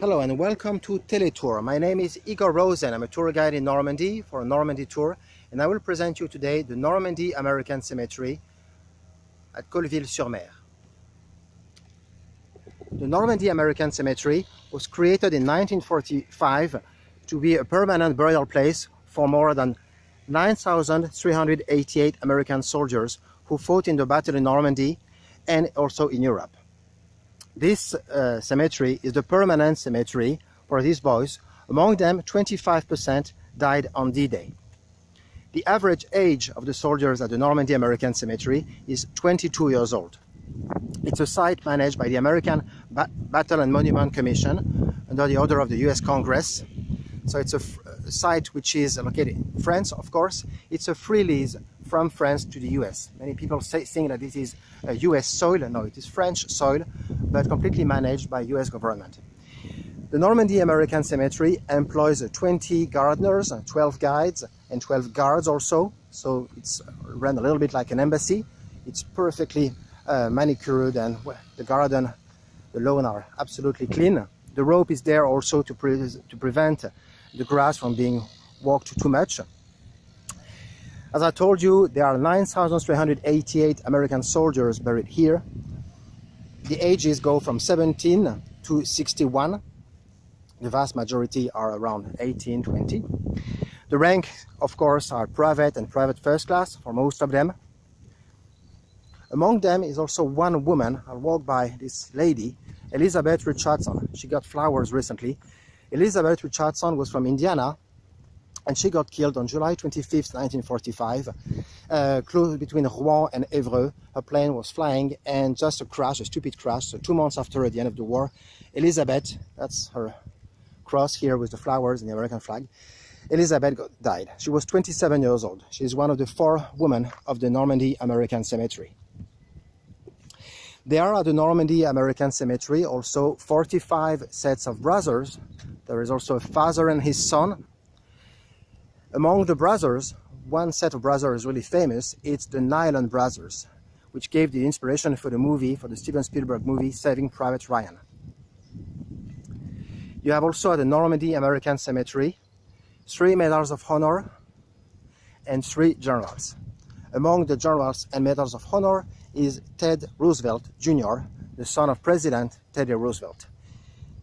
Hello and welcome to Teletour. My name is Igor Rosen. I'm a tour guide in Normandy for a Normandy tour, and I will present you today the Normandy American Cemetery at Colleville-sur-Mer. The Normandy American Cemetery was created in 1945 to be a permanent burial place for more than 9,388 American soldiers who fought in the battle in Normandy and also in Europe. This cemetery is the permanent cemetery for these boys. Among them, 25% died on D-Day. The average age of the soldiers at the Normandy American Cemetery is 22 years old. It's a site managed by the American Battle and Monument Commission under the order of the US Congress. So it's a site which is located in France, of course. It's a free lease from France to the US. Many people think that it is a US soil. No, it is French soil, but completely managed by US government. The Normandy American Cemetery employs 20 gardeners, 12 guides, and 12 guards also. So it's run a little bit like an embassy. It's perfectly manicured, and the garden, the lawn are absolutely clean. The rope is there also to prevent the grass from being walked too much. As I told you, there are 9,388 American soldiers buried here. The ages go from 17 to 61. The vast majority are around 18, 20. The rank, of course, are private and private first class for most of them. Among them is also one woman. I'll walk by this lady, Elizabeth Richardson. She got flowers recently. Elizabeth Richardson was from Indiana, and she got killed on July 25th, 1945, close between Rouen and Évreux. Her plane was flying, and just a crash, a stupid crash. So 2 months after the end of the war, Elizabeth, that's her cross here with the flowers and the American flag, Elizabeth died. She was 27 years old. She is one of the 4 women of the Normandy American Cemetery. There are at the Normandy American Cemetery also 45 sets of brothers. There is also a father and his son. Among the brothers, one set of brothers is really famous. It's the Nylon brothers, which gave the inspiration for the movie, for the Steven Spielberg movie, Saving Private Ryan. You have also at the Normandy American Cemetery 3 Medals of Honor and 3 generals. Among the generals and Medals of Honor is Ted Roosevelt Jr., the son of President Teddy Roosevelt.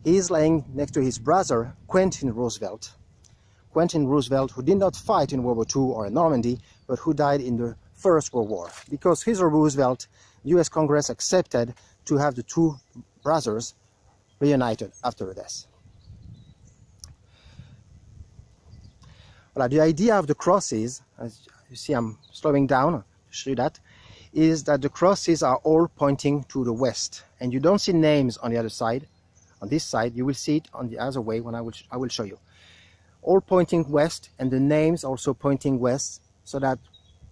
He is laying next to his brother, Quentin Roosevelt. Quentin Roosevelt, who did not fight in World War II or in Normandy, but who died in the First World War. Because he's a Roosevelt, US Congress accepted to have the 2 brothers reunited after death. Well, the idea of the crosses, as you see I'm slowing down to show you that, is that the crosses are all pointing to the west, and you don't see names on the other side. On this side, you will see it on the other way when I will show you. All pointing west, and the names also pointing west, so that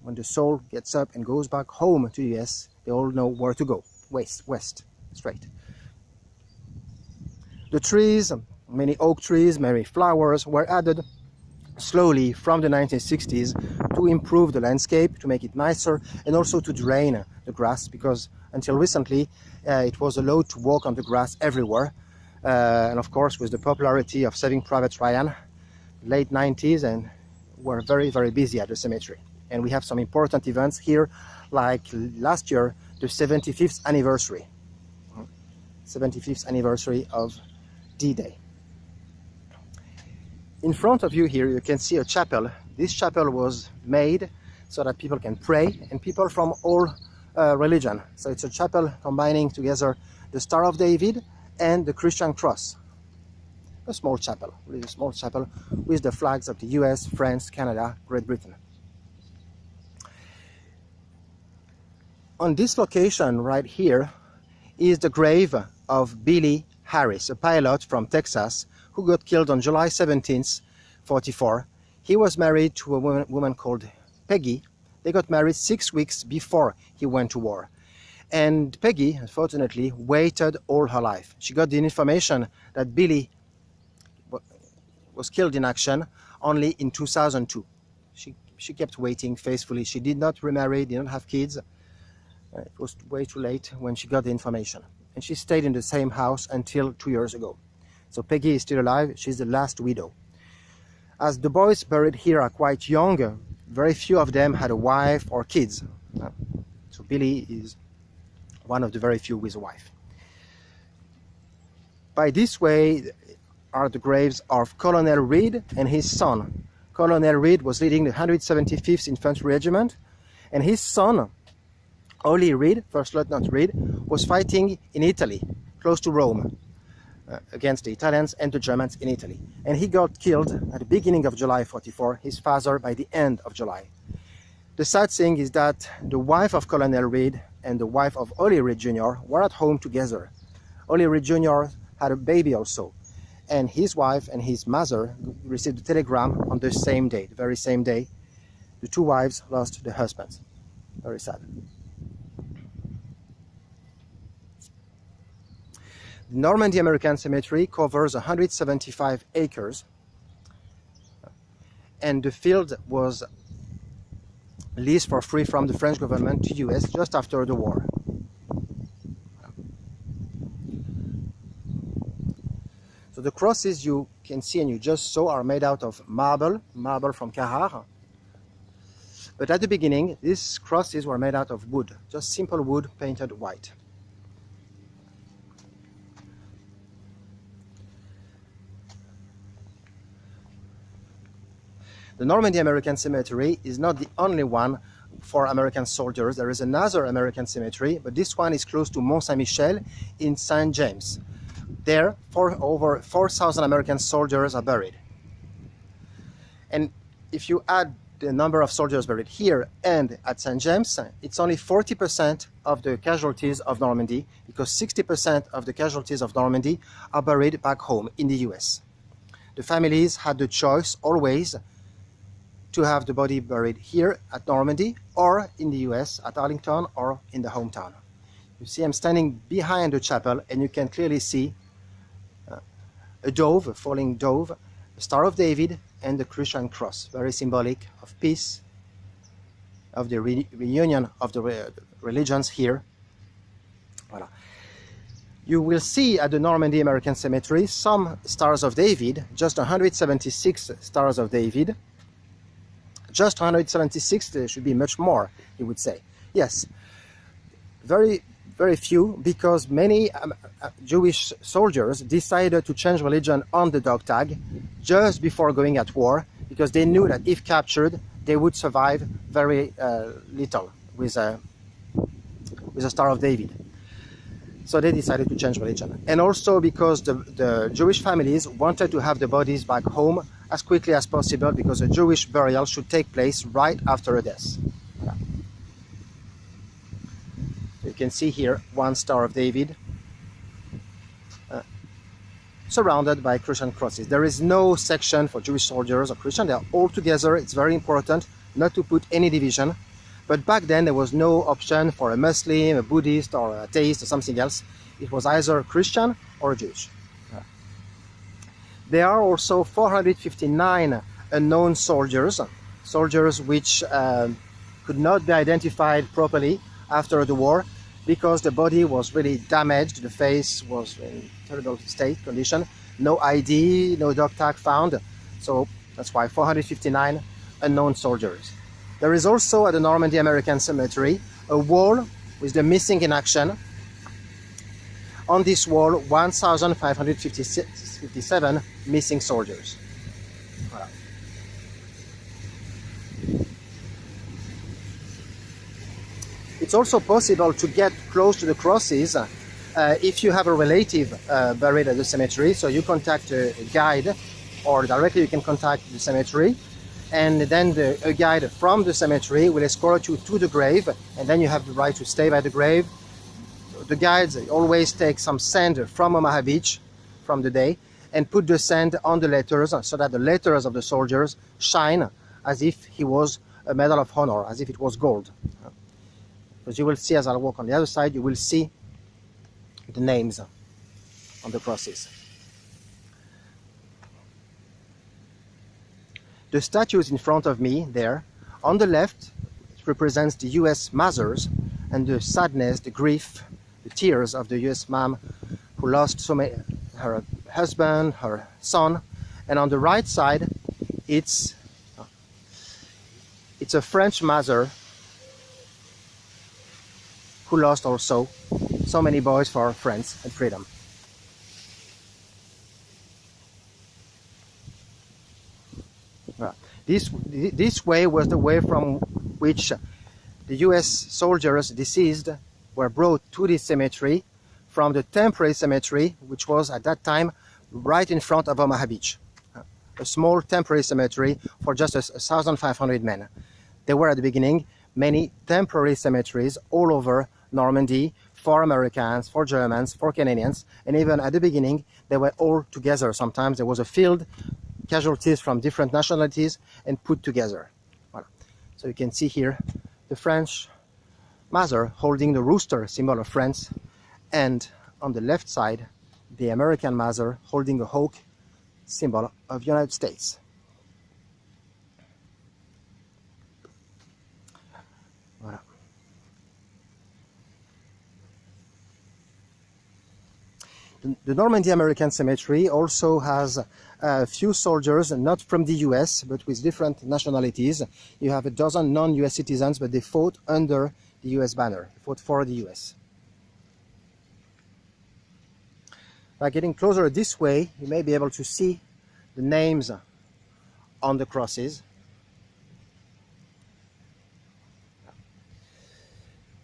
when the soul gets up and goes back home to the US, they all know where to go. West, straight. The trees, many oak trees, many flowers, were added slowly from the 1960s to improve the landscape, to make it nicer, and also to drain the grass, because until recently it was allowed to walk on the grass everywhere. And of course, with the popularity of Saving Private Ryan, late 90s, and we're very, very busy at the cemetery. And we have some important events here, like last year, the 75th anniversary. 75th anniversary of D-Day. In front of you here, you can see a chapel. This chapel was made so that people can pray, and people from all religion. So it's a chapel combining together the Star of David and the Christian cross. A small chapel, really a small chapel, with the flags of the US, France, Canada, Great Britain. On this location right here is the grave of Billy Harris, a pilot from Texas who got killed on July 17th, 1944. He was married to a woman called Peggy. They got married 6 weeks before he went to war. And Peggy, unfortunately, waited all her life. She got the information that Billy was killed in action only in 2002. She kept waiting faithfully. She did not remarry, did not have kids. It was way too late when she got the information. And she stayed in the same house until 2 years ago. So Peggy is still alive. She's the last widow. As the boys buried here are quite young, very few of them had a wife or kids. So Billy is one of the very few with a wife. By this way are the graves of Colonel Reed and his son. Colonel Reed was leading the 175th Infantry Regiment, and his son, Ollie Reed, First Lieutenant Reed, was fighting in Italy, close to Rome, against the Italians and the Germans in Italy. And he got killed at the beginning of July 44, his father by the end of July. The sad thing is that the wife of Colonel Reed and the wife of Ollie Reed Jr. were at home together. Ollie Reed Jr. had a baby also, and his wife and his mother received a telegram on the same day, the very same day. The two wives lost their husbands. Very sad. The Normandy American Cemetery covers 175 acres, and the field was leased for free from the French government to US just after the war. So the crosses you can see and you just saw are made out of marble from Carrare. But at the beginning, these crosses were made out of wood, just simple wood painted white. The Normandy American Cemetery is not the only one for American soldiers. There is another American cemetery, but this one is close to Mont Saint-Michel in St. James. There, over 4,000 American soldiers are buried. And if you add the number of soldiers buried here and at St. James, it's only 40% of the casualties of Normandy, because 60% of the casualties of Normandy are buried back home in the US. The families had the choice always to have the body buried here at Normandy or in the US at Arlington or in the hometown. You see, I'm standing behind the chapel and you can clearly see a dove, a falling dove, a Star of David, and the Christian cross, very symbolic of peace, of the reunion of the religions here. Voilà. You will see at the Normandy American Cemetery some Stars of David, just 176 Stars of David. Just 176, there should be much more, you would say. Yes, very few, because many Jewish soldiers decided to change religion on the dog tag just before going at war, because they knew that if captured, they would survive very little with a Star of David. So they decided to change religion. And also because the Jewish families wanted to have the bodies back home as quickly as possible, because a Jewish burial should take place right after a death. Yeah. You can see here one Star of David surrounded by Christian crosses. There is no section for Jewish soldiers or Christian. They are all together. It's very important not to put any division. But back then there was no option for a Muslim, a Buddhist, or a atheist, or something else. It was either Christian or Jewish. Yeah. There are also 459 unknown soldiers which could not be identified properly after the war, because the body was really damaged, the face was in terrible condition, no ID, no dog tag found, so that's why 459 unknown soldiers. There is also at the Normandy American Cemetery a wall with the missing in action. On this wall, 1,557 missing soldiers. Voilà. It's also possible to get close to the crosses if you have a relative buried at the cemetery. So you contact a guide, or directly you can contact the cemetery, and then a guide from the cemetery will escort you to the grave, and then you have the right to stay by the grave. The guides always take some sand from Omaha Beach from the day and put the sand on the letters, so that the letters of the soldiers shine as if he was a Medal of Honor, as if it was gold. As you will see, as I'll walk on the other side, you will see the names on the crosses. The statues in front of me there, on the left, it represents the US mothers and the sadness, the grief, the tears of the US mom who lost her husband, her son, and on the right side, it's a French mother who lost also so many boys for France and freedom. This way was the way from which the US soldiers deceased were brought to this cemetery from the temporary cemetery, which was at that time right in front of Omaha Beach. A small temporary cemetery for just 1,500 men. There were at the beginning many temporary cemeteries all over Normandy for Americans, for Germans, for Canadians, and even at the beginning they were all together. Sometimes there was a field, casualties from different nationalities, and put together. Voilà. So you can see here the French mother holding the rooster, symbol of France, and on the left side the American mother holding a hawk, symbol of the United States. Voilà. The Normandy American Cemetery also has a few soldiers, not from the US, but with different nationalities. You have a dozen non-US citizens, but they fought under the US banner, they fought for the US. By getting closer this way, you may be able to see the names on the crosses.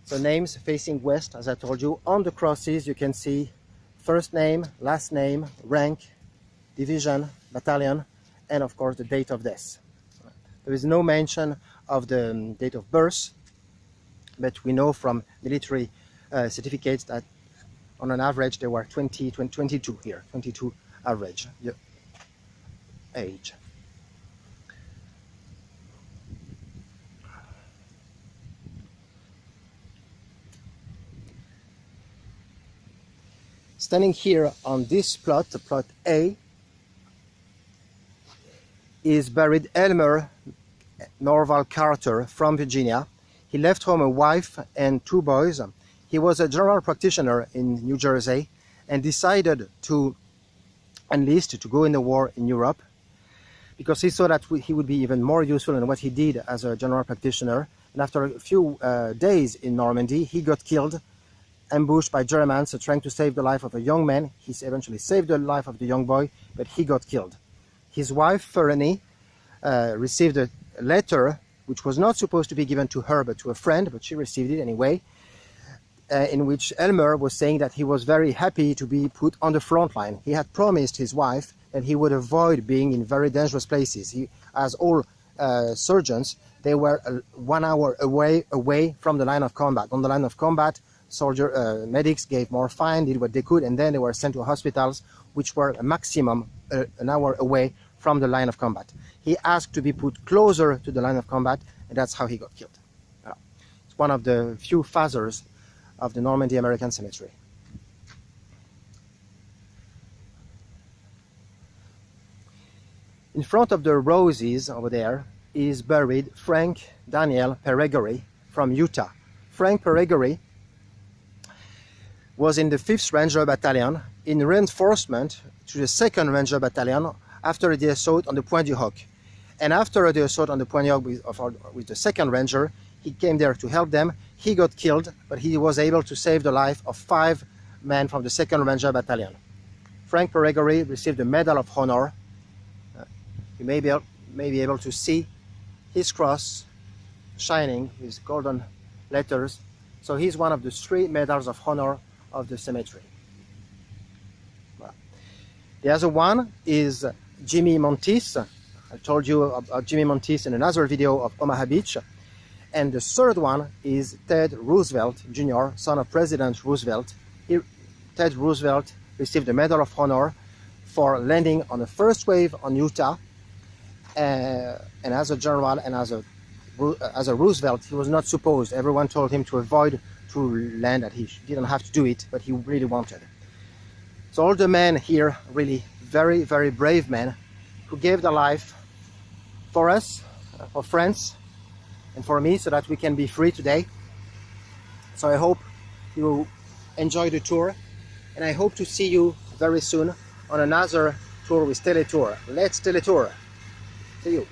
So names facing west, as I told you. On the crosses you can see first name, last name, rank, division, battalion, and of course the date of death. There is no mention of the date of birth, but we know from military certificates that on an average there were 22 here, 22 average age. Standing here on this plot, plot A, is buried Elmer Norval Carter from Virginia. He left home a wife and 2 boys. He was a general practitioner in New Jersey and decided to enlist to go in the war in Europe because he saw that he would be even more useful than what he did as a general practitioner. And after a few days in Normandy, he got killed, ambushed by Germans trying to save the life of a young man. He eventually saved the life of the young boy, but he got killed. His wife, Fernie, received a letter which was not supposed to be given to her but to a friend, but she received it anyway, in which Elmer was saying that he was very happy to be put on the front line. He had promised his wife that he would avoid being in very dangerous places. As all surgeons, they were 1 hour away from the line of combat. On the line of combat, medics gave morphine, did what they could, and then they were sent to hospitals which were a maximum an hour away from the line of combat. He asked to be put closer to the line of combat, and that's how he got killed. It's one of the few fathers of the Normandy American Cemetery. In front of the roses over there is buried Frank Daniel Peregory from Utah. Frank Peregory was in the 5th Ranger Battalion in reinforcement to the 2nd Ranger Battalion after the assault on the Point du Hoc. And after the assault on the Point du Hoc with the 2nd Ranger, he came there to help them. He got killed, but he was able to save the life of 5 men from the 2nd Ranger Battalion. Frank Peregory received the Medal of Honor. You may be able to see his cross shining with golden letters. So he's one of the 3 Medals of Honor of the cemetery. The other one is Jimmy Montis. I told you about Jimmy Montis in another video of Omaha Beach. And the third one is Ted Roosevelt Jr., son of President Roosevelt. Ted Roosevelt received the Medal of Honor for landing on the first wave on Utah. And as a general and as a Roosevelt, he was not supposed. Everyone told him to avoid to land, that he didn't have to do it, but he really wanted. So all the men here, really very, very brave men who gave their life for us, for France, and for me, so that we can be free today. So I hope you enjoy the tour, and I hope to see you very soon on another tour with Teletour. Let's Teletour. See you.